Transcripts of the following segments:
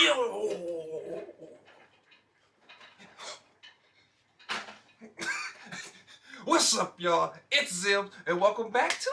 Yo! What's up, y'all? It's Zems, and welcome back to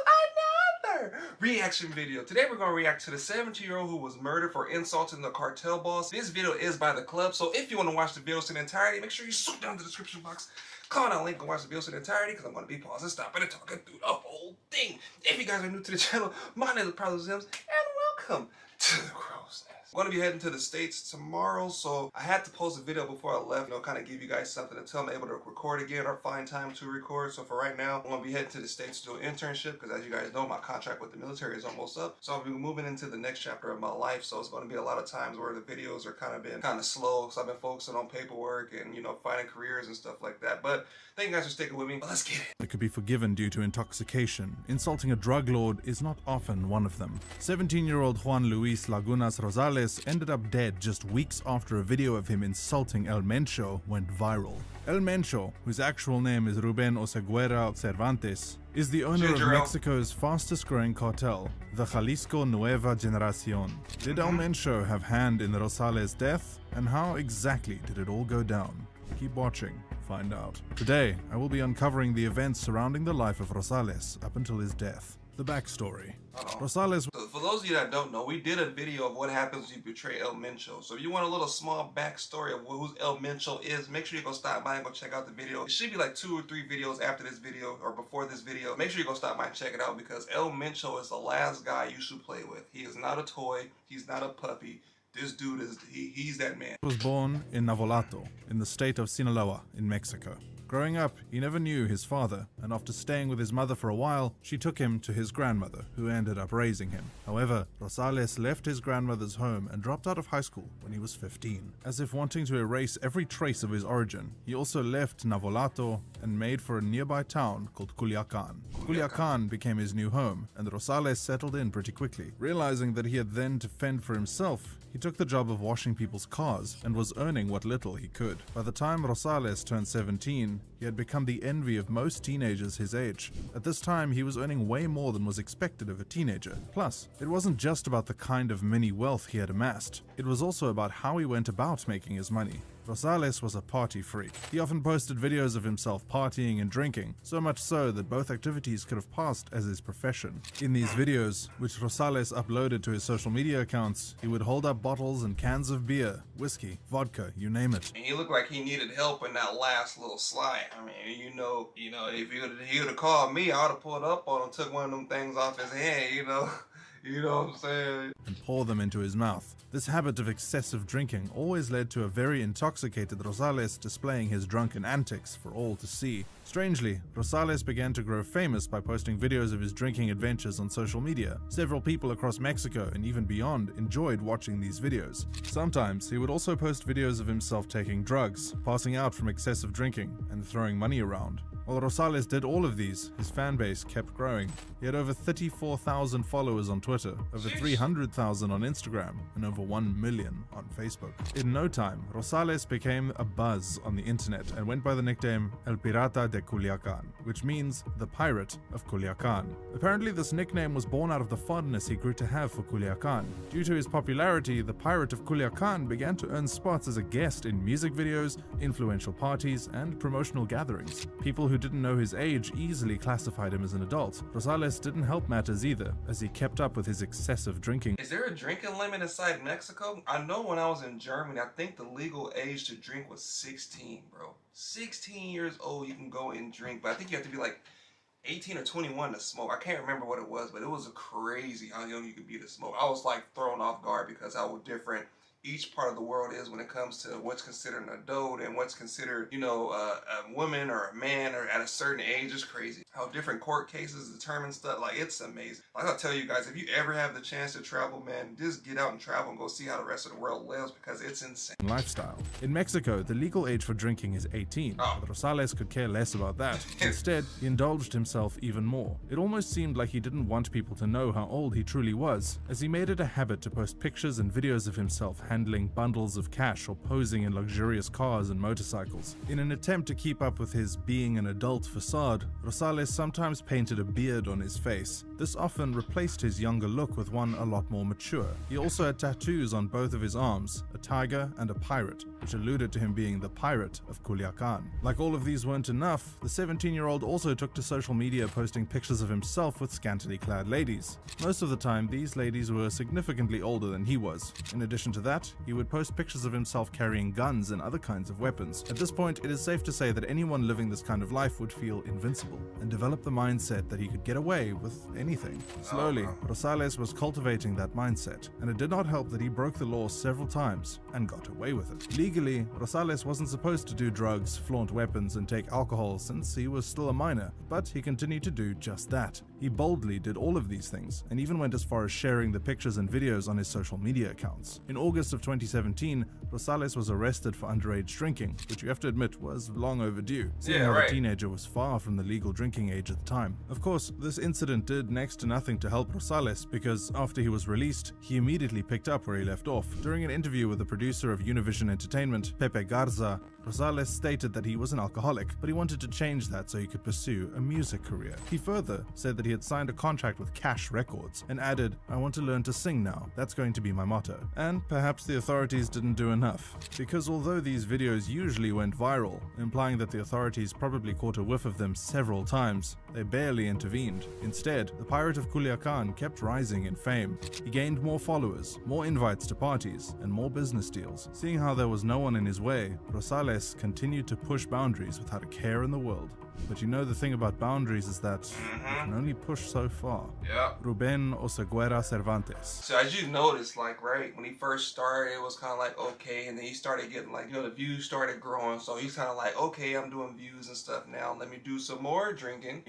another reaction video. Today we're going to react to the 17-year-old who was murdered for insulting the cartel boss. This video is by the club, so if you want to watch the video in entirety, make sure you swoop down to the description box, comment on the link and watch the video in entirety, because I'm going to be pausing, stopping, and talking through the whole thing. If you guys are new to the channel, my name is Probably Zems, and welcome to the Crow's Nest. I'm going to be heading to the States tomorrow, so I had to post a video before I left, kind of give you guys something until I'm able to record again or find time to record. So for right now, I'm going to be heading to the States to do an internship because, as you guys know, my contract with the military is almost up. So I'll be moving into the next chapter of my life, so it's going to be a lot of times where the videos are kind of slow, so I've been focusing on paperwork and, finding careers and stuff like that. But thank you guys for sticking with me. But let's get it. It could be forgiven due to intoxication. Insulting a drug lord is not often one of them. 17-year-old Juan Luis Lagunas Rosales ended up dead just weeks after a video of him insulting El Mencho went viral. El Mencho, whose actual name is Ruben Oseguera Cervantes, is the owner of Mexico's fastest growing cartel, the Jalisco Nueva Generacion. Did El Mencho have hand in Rosales' death? And how exactly did it all go down? Keep watching, find out. Today, I will be uncovering the events surrounding the life of Rosales up until his death. The backstory. Rosales. So for those of you that don't know, we did a video of what happens when you betray El Mencho. So if you want a little small backstory of who El Mencho is, make sure you go stop by and go check out the video. It should be like 2 or 3 videos after this video or before this video. Make sure you go stop by and check it out because El Mencho is the last guy you should play with. He is not a toy. He's not a puppy. This dude is, he's that man. He was born in Navolato, in the state of Sinaloa, in Mexico. Growing up, he never knew his father, and after staying with his mother for a while, she took him to his grandmother, who ended up raising him. However, Rosales left his grandmother's home and dropped out of high school when he was 15. As if wanting to erase every trace of his origin, he also left Navolato and made for a nearby town called Culiacan. Culiacan became his new home, and Rosales settled in pretty quickly. Realizing that he had then to fend for himself, he took the job of washing people's cars and was earning what little he could. By the time Rosales turned 17, he had become the envy of most teenagers his age. At this time, he was earning way more than was expected of a teenager. Plus, it wasn't just about the kind of mini wealth he had amassed. It was also about how he went about making his money. Rosales was a party freak. He often posted videos of himself partying and drinking, so much so that both activities could have passed as his profession. In these videos, which Rosales uploaded to his social media accounts, he would hold up bottles and cans of beer, whiskey, vodka, you name it. And he looked like he needed help in that last little slide. I mean, if he would have called me, I would have pulled up on him, took one of them things off his hand, You know what I'm saying? And pour them into his mouth. This habit of excessive drinking always led to a very intoxicated Rosales displaying his drunken antics for all to see. Strangely, Rosales began to grow famous by posting videos of his drinking adventures on social media. Several people across Mexico and even beyond enjoyed watching these videos. Sometimes he would also post videos of himself taking drugs, passing out from excessive drinking, and throwing money around. While Rosales did all of these, his fan base kept growing. He had over 34,000 followers on Twitter, over 300,000 on Instagram, and over 1 million on Facebook. In no time, Rosales became a buzz on the internet and went by the nickname El Pirata de Culiacan, which means the Pirate of Culiacan. Apparently, this nickname was born out of the fondness he grew to have for Culiacan. Due to his popularity, the Pirate of Culiacan began to earn spots as a guest in music videos, influential parties, and promotional gatherings. People who didn't know his age easily classified him as an adult. Rosales didn't help matters either, as he kept up with his excessive drinking. Is there a drinking limit inside Mexico? I know when I was in Germany, I think the legal age to drink was 16, bro. 16 years old, you can go and drink, but I think you have to be like 18 or 21 to smoke. I can't remember what it was, but it was crazy how young you could be to smoke. I was like thrown off guard because how different each part of the world is when it comes to what's considered an adult and what's considered, a woman or a man or at a certain age. Is crazy how different court cases determine stuff. Like, it's amazing. Like, I'll tell you guys, if you ever have the chance to travel, man, just get out and travel and go see how the rest of the world lives because it's insane. Lifestyle. In Mexico, the legal age for drinking is 18, but Rosales could care less about that. Instead, he indulged himself even more. It almost seemed like he didn't want people to know how old he truly was, as he made it a habit to post pictures and videos of himself handling bundles of cash or posing in luxurious cars and motorcycles. In an attempt to keep up with his being an adult facade, Rosales sometimes painted a beard on his face. This often replaced his younger look with one a lot more mature. He also had tattoos on both of his arms, a tiger and a pirate, which alluded to him being the pirate of Culiacan. Like all of these weren't enough, the 17-year-old also took to social media posting pictures of himself with scantily clad ladies. Most of the time, these ladies were significantly older than he was. In addition to that, he would post pictures of himself carrying guns and other kinds of weapons. At this point, it is safe to say that anyone living this kind of life would feel invincible and develop the mindset that he could get away with anything. Slowly, Rosales was cultivating that mindset, and it did not help that he broke the law several times and got away with it. Legally, Rosales wasn't supposed to do drugs, flaunt weapons, and take alcohol since he was still a minor, but he continued to do just that. He boldly did all of these things, and even went as far as sharing the pictures and videos on his social media accounts. In August of 2017, Rosales was arrested for underage drinking, which you have to admit was long overdue, seeing how the teenager was far from the legal drinking age at the time. Of course, this incident did next to nothing to help Rosales, because after he was released, he immediately picked up where he left off. During an interview with the producer of Univision Entertainment, Pepe Garza, Rosales stated that he was an alcoholic, but he wanted to change that so he could pursue a music career. He further said that he had signed a contract with Cash Records and added, "I want to learn to sing now. That's going to be my motto." And perhaps the authorities didn't do enough, because although these videos usually went viral, implying that the authorities probably caught a whiff of them several times, they barely intervened. Instead, the pirate of Culiacan kept rising in fame. He gained more followers, more invites to parties, and more business deals. Seeing how there was no one in his way, Rosales continued to push boundaries without a care in the world. But you know the thing about boundaries is that you can only push so far. Yeah. Ruben Oseguera Cervantes. So as you noticed, like, right, when he first started, it was kind of like, okay, and then he started getting, like, the views started growing, so he's kind of like, okay, I'm doing views and stuff now, let me do some more drinking,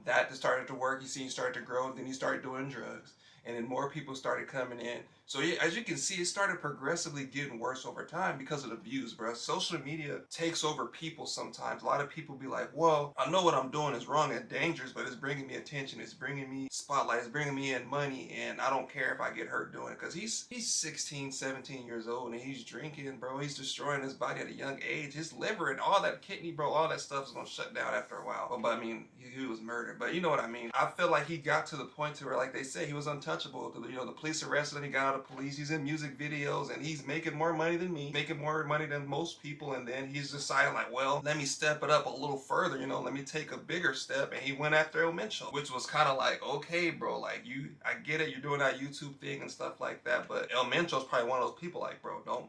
that just started to work. He started to grow, and then he started doing drugs, and then more people started coming in. So as you can see, it started progressively getting worse over time because of the views, bro. Social media takes over people sometimes. A lot of people be like, well, I know what I'm doing is wrong and dangerous, but it's bringing me attention, it's bringing me spotlight, it's bringing me in money, and I don't care if I get hurt doing it. Because he's 16, 17 years old, and he's drinking, bro. He's destroying his body at a young age. His liver and all that kidney, bro, all that stuff is going to shut down after a while. But I mean, he was murdered. But you know what I mean. I feel like he got to the point to where, like they say, he was untouchable. The police arrested him, he got out of police, he's in music videos, and he's making more money than me, making more money than most people, and then he's decided, like, well, let me step it up a little further, let me take a bigger step, and he went after El Mencho, which was kind of like, okay, bro, like, I get it, you're doing that YouTube thing and stuff like that, but El Mencho's probably one of those people, like, bro, don't,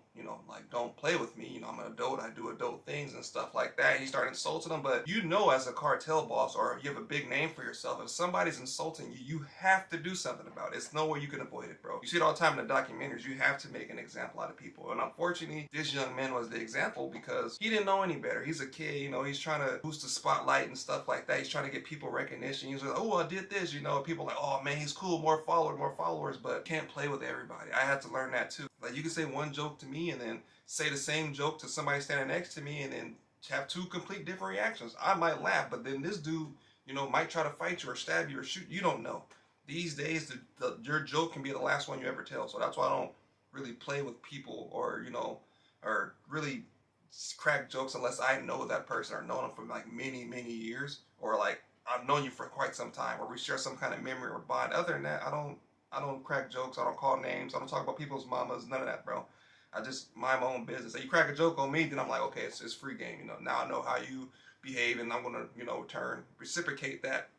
don't play with me, I'm an adult, I do adult things and stuff like that. He started insulting them, but as a cartel boss, or you have a big name for yourself, if somebody's insulting you, you have to do something about it. It's no way you can avoid it, bro. You see it all the time in the documentaries. You have to make an example out of people, and unfortunately, this young man was the example because he didn't know any better. He's a kid, he's trying to boost the spotlight and stuff like that. He's trying to get people recognition. He's like, oh, I did this, people are like, oh man, he's cool, more followers, but can't play with everybody. I had to learn that too. Like, you can say one joke to me and then say the same joke to somebody standing next to me and then have two complete different reactions. I might laugh, but then this dude, might try to fight you or stab you or shoot. You don't know. These days, your joke can be the last one you ever tell. So that's why I don't really play with people or, or really crack jokes unless I know that person or known them for like many, many years, or like I've known you for quite some time, or we share some kind of memory or bond. Other than that, I don't crack jokes. I don't call names. I don't talk about people's mamas. None of that, bro. I just mind my own business. So you crack a joke on me, then I'm like, okay, it's free game. Now I know how you behave, and I'm gonna, reciprocate that.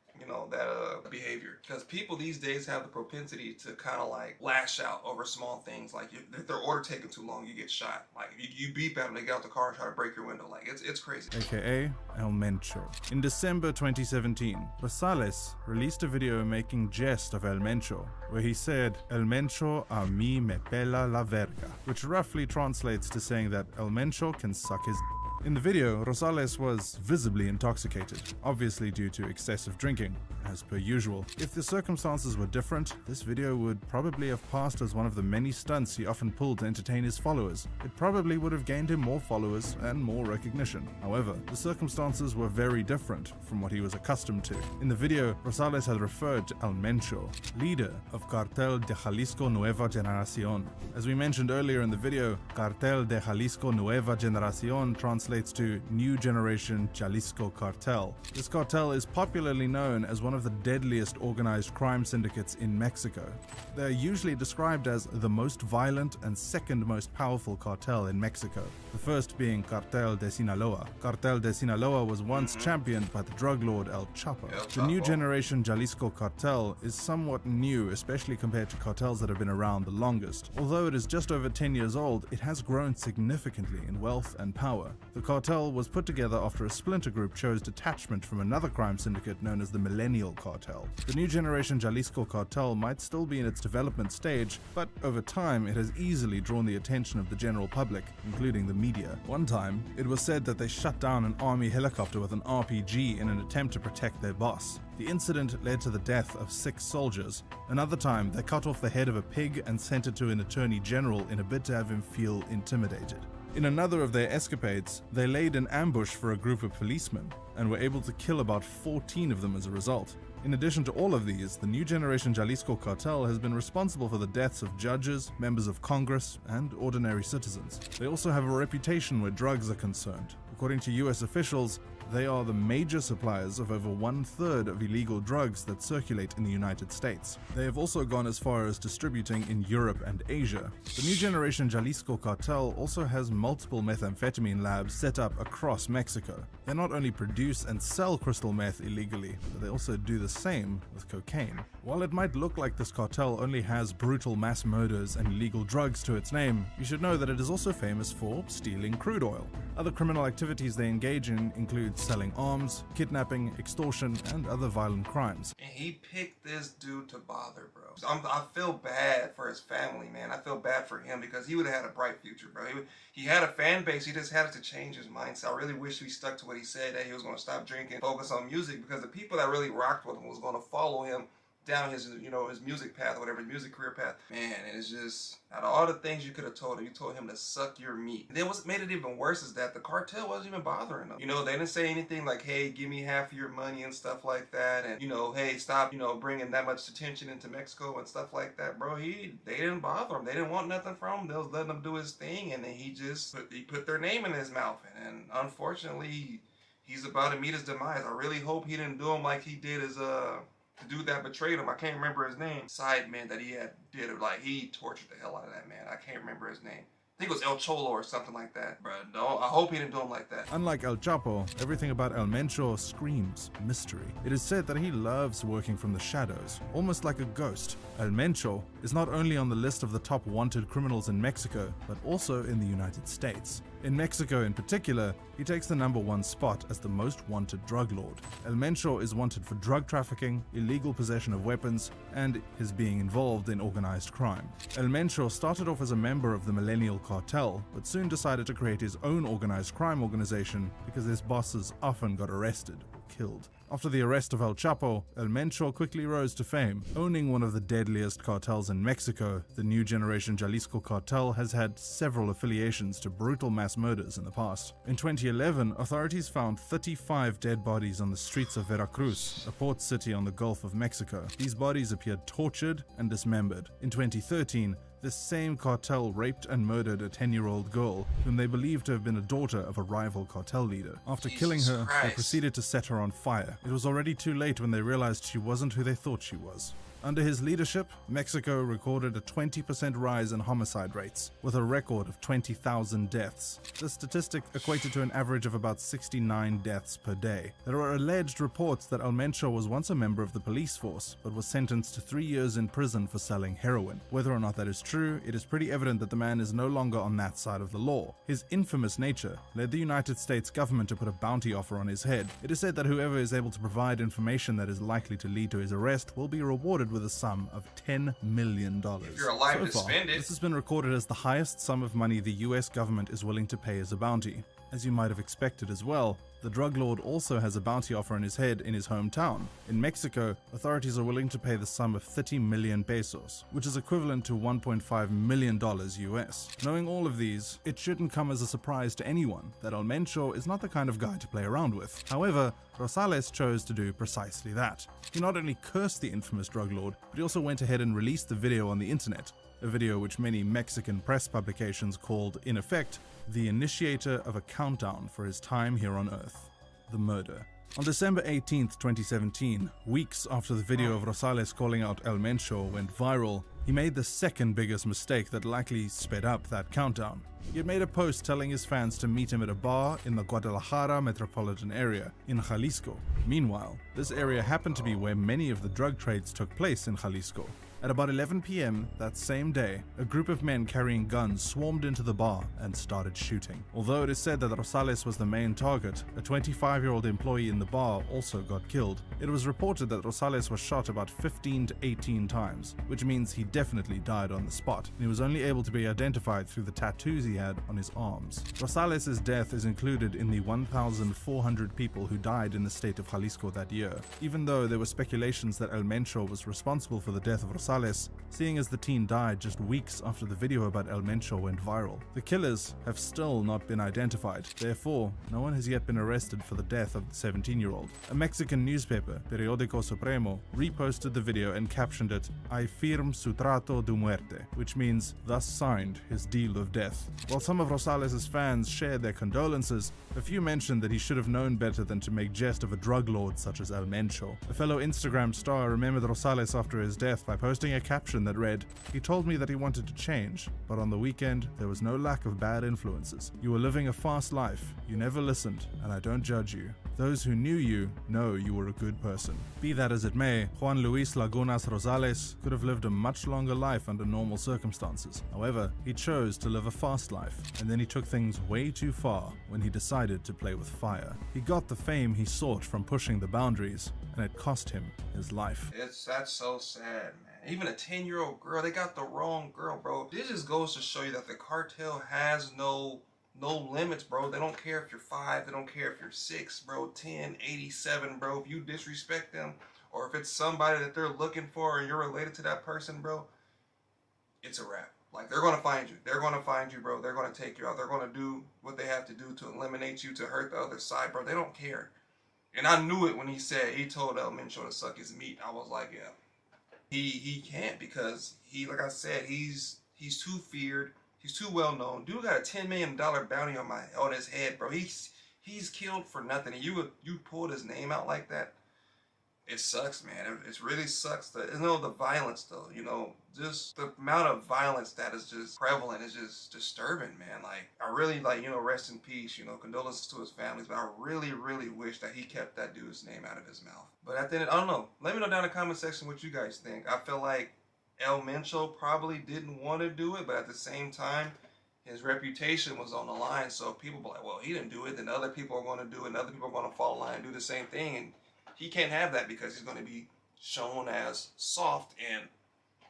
That behavior, because people these days have the propensity to kind of like lash out over small things. Like if their order taking too long, you get shot. Like you beep at them, they get out the car and try to break your window. Like it's crazy. AKA El Mencho. In December 2017, Rosales released a video making jest of El Mencho, where he said, "El Mencho a mí me pela la verga," which roughly translates to saying that El Mencho can suck his In the video, Rosales was visibly intoxicated, obviously due to excessive drinking, as per usual. If the circumstances were different, this video would probably have passed as one of the many stunts he often pulled to entertain his followers. It probably would have gained him more followers and more recognition. However, the circumstances were very different from what he was accustomed to. In the video, Rosales had referred to El Mencho, leader of Cartel de Jalisco Nueva Generación. As we mentioned earlier in the video, Cartel de Jalisco Nueva Generación translates to New Generation Jalisco Cartel. This cartel is popularly known as one of the deadliest organized crime syndicates in Mexico. They are usually described as the most violent and second most powerful cartel in Mexico, the first being Cartel de Sinaloa. Cartel de Sinaloa was once championed by the drug lord El Chapo. The New Generation Jalisco Cartel is somewhat new, especially compared to cartels that have been around the longest. Although it is just over 10 years old, it has grown significantly in wealth and power. The cartel was put together after a splinter group chose detachment from another crime syndicate known as the Millennial Cartel. The New Generation Jalisco Cartel might still be in its development stage, but over time it has easily drawn the attention of the general public, including the media. One time, it was said that they shut down an army helicopter with an RPG in an attempt to protect their boss. The incident led to the death of 6 soldiers. Another time, they cut off the head of a pig and sent it to an attorney general in a bid to have him feel intimidated. In another of their escapades, they laid an ambush for a group of policemen and were able to kill about 14 of them as a result. In addition to all of these, the New Generation Jalisco Cartel has been responsible for the deaths of judges, members of Congress, and ordinary citizens. They also have a reputation where drugs are concerned. According to US officials, they are the major suppliers of over 1/3 of illegal drugs that circulate in the United States. They have also gone as far as distributing in Europe and Asia. The New Generation Jalisco Cartel also has multiple methamphetamine labs set up across Mexico. They not only produce and sell crystal meth illegally, but they also do the same with cocaine. While it might look like this cartel only has brutal mass murders and illegal drugs to its name, you should know that it is also famous for stealing crude oil. Other criminal activities they engage in include selling arms, kidnapping, extortion, and other violent crimes. And he picked this dude to bother, bro. I feel bad for his family, man. I feel bad for him because he would have had a bright future, bro. He had a fan base. He just had to change his mindset. I really wish he stuck to what he said, that he was going to stop drinking, focus on music, because the people that really rocked with him was going to follow him down his, his music path, or whatever, his music career path. Man, it's just, out of all the things you could have told him, you told him to suck your meat. And then what made it even worse is that the cartel wasn't even bothering him. They didn't say anything like, hey, give me half of your money and stuff like that. And, hey, stop, bringing that much attention into Mexico and stuff like that, bro. They didn't bother him. They didn't want nothing from him. They was letting him do his thing. And then he put their name in his mouth. And unfortunately, he's about to meet his demise. I really hope he didn't do him like he did his, the dude that betrayed him. I can't remember his name. Side man that he did it, like, he tortured the hell out of that man. I can't remember his name. I think it was El Cholo or something like that. But no, I hope he didn't do him like that. Unlike El Chapo, everything about El Mencho screams mystery. It is said that he loves working from the shadows, almost like a ghost. El Mencho is not only on the list of the top wanted criminals in Mexico, but also in the United States. In Mexico in particular, he takes the #1 spot as the most wanted drug lord. El Mencho is wanted for drug trafficking, illegal possession of weapons, and his being involved in organized crime. El Mencho started off as a member of the Millennial Cartel, but soon decided to create his own organized crime organization because his bosses often got arrested or killed. After the arrest of El Chapo, El Mencho quickly rose to fame. Owning one of the deadliest cartels in Mexico, the New Generation Jalisco Cartel has had several affiliations to brutal mass murders in the past. In 2011, authorities found 35 dead bodies on the streets of Veracruz, a port city on the Gulf of Mexico. These bodies appeared tortured and dismembered. In 2013, this same cartel raped and murdered a 10-year-old girl whom they believed to have been a daughter of a rival cartel leader. After killing her, they proceeded to set her on fire. It was already too late when they realized she wasn't who they thought she was. Under his leadership, Mexico recorded a 20% rise in homicide rates, with a record of 20,000 deaths. This statistic equated to an average of about 69 deaths per day. There are alleged reports that El Mencho was once a member of the police force, but was sentenced to 3 years in prison for selling heroin. Whether or not that is true, it is pretty evident that the man is no longer on that side of the law. His infamous nature led the United States government to put a bounty offer on his head. It is said that whoever is able to provide information that is likely to lead to his arrest will be rewarded with a sum of $10 million. If you're alive to spend it. This has been recorded as the highest sum of money the US government is willing to pay as a bounty. As you might have expected as well, the drug lord also has a bounty offer on his head in his hometown. In Mexico, authorities are willing to pay the sum of 30 million pesos, which is equivalent to $1.5 million US. Knowing all of these, it shouldn't come as a surprise to anyone that El Mencho is not the kind of guy to play around with. However, Rosales chose to do precisely that. He not only cursed the infamous drug lord, but he also went ahead and released the video on the internet, a video which many Mexican press publications called, in effect, the initiator of a countdown for his time here on Earth, the murder. On December 18th, 2017, weeks after the video of Rosales calling out El Mencho went viral, he made the second biggest mistake that likely sped up that countdown. He had made a post telling his fans to meet him at a bar in the Guadalajara metropolitan area in Jalisco. Meanwhile, this area happened to be where many of the drug trades took place in Jalisco. At about 11 p.m. that same day, a group of men carrying guns swarmed into the bar and started shooting. Although it is said that Rosales was the main target, a 25-year-old employee in the bar also got killed. It was reported that Rosales was shot about 15 to 18 times, which means he definitely died on the spot, and he was only able to be identified through the tattoos he had on his arms. Rosales' death is included in the 1,400 people who died in the state of Jalisco that year, even though there were speculations that El Mencho was responsible for the death of Rosales, seeing as the teen died just weeks after the video about El Mencho went viral. The killers have still not been identified, therefore, no one has yet been arrested for the death of the 17-year-old. A Mexican newspaper, Periódico Supremo, reposted the video and captioned it, "I firm su trato de muerte," which means, thus signed his deal of death. While some of Rosales' fans shared their condolences, a few mentioned that he should have known better than to make jest of a drug lord such as El Mencho. A fellow Instagram star remembered Rosales after his death by posting a caption that read, "He told me that he wanted to change, but on the weekend there was no lack of bad influences. You were living a fast life, you never listened, and I don't judge you. Those who knew you know you were a good person." Be that as it may, Juan Luis Lagunas Rosales could have lived a much longer life under normal circumstances. However, he chose to live a fast life, and then he took things way too far when he decided to play with fire. He got the fame he sought from pushing the boundaries, and it cost him his life. That's so sad, man. Even a 10-year-old girl, they got the wrong girl, bro. This just goes to show you that the cartel has no limits, bro. They don't care if you're 5, they don't care if you're 6, bro, 10, 87, bro. If you disrespect them, or if it's somebody that they're looking for and you're related to that person, bro, it's a wrap. Like, they're gonna find you. They're gonna find you, bro. They're gonna take you out. They're gonna do what they have to do to eliminate you, to hurt the other side, bro. They don't care. And I knew it when he said he told El Mencho to suck his meat. I was like, yeah. He can't, because like I said, he's too feared. He's too well known. Dude got a $10 million bounty on his head, bro. He's killed for nothing. And you pulled his name out like that. It sucks, man. It really sucks. The violence, though. Just the amount of violence that is just prevalent is just disturbing, man. Like, I really, rest in peace. Condolences to his families. But I really, really wish that he kept that dude's name out of his mouth. But at the end, I don't know. Let me know down in the comment section what you guys think. I feel like El Mencho probably didn't want to do it, but at the same time, his reputation was on the line. So people be like, well, he didn't do it, then other people are going to do it, and other people are going to fall in line and do the same thing. And he can't have that, because he's going to be shown as soft, and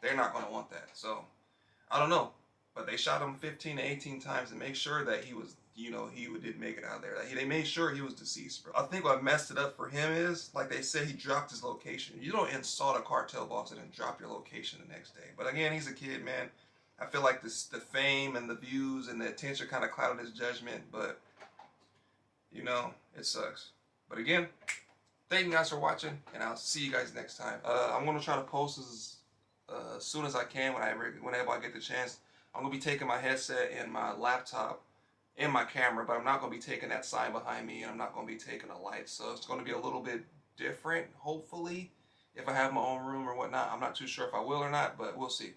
they're not going to want that. So, I don't know. But they shot him 15 to 18 times to make sure that he was, he didn't make it out of there. They made sure he was deceased, bro. I think what messed it up for him is, like they said, he dropped his location. You don't insult a cartel boss and then drop your location the next day. But again, he's a kid, man. I feel like the fame and the views and the attention kind of clouded his judgment. But, it sucks. But again, thank you guys for watching, and I'll see you guys next time. I'm going to try to post as soon as I can, whenever I get the chance. I'm going to be taking my headset and my laptop and my camera, but I'm not going to be taking that sign behind me, and I'm not going to be taking a light. So it's going to be a little bit different, hopefully, if I have my own room or whatnot. I'm not too sure if I will or not, but we'll see.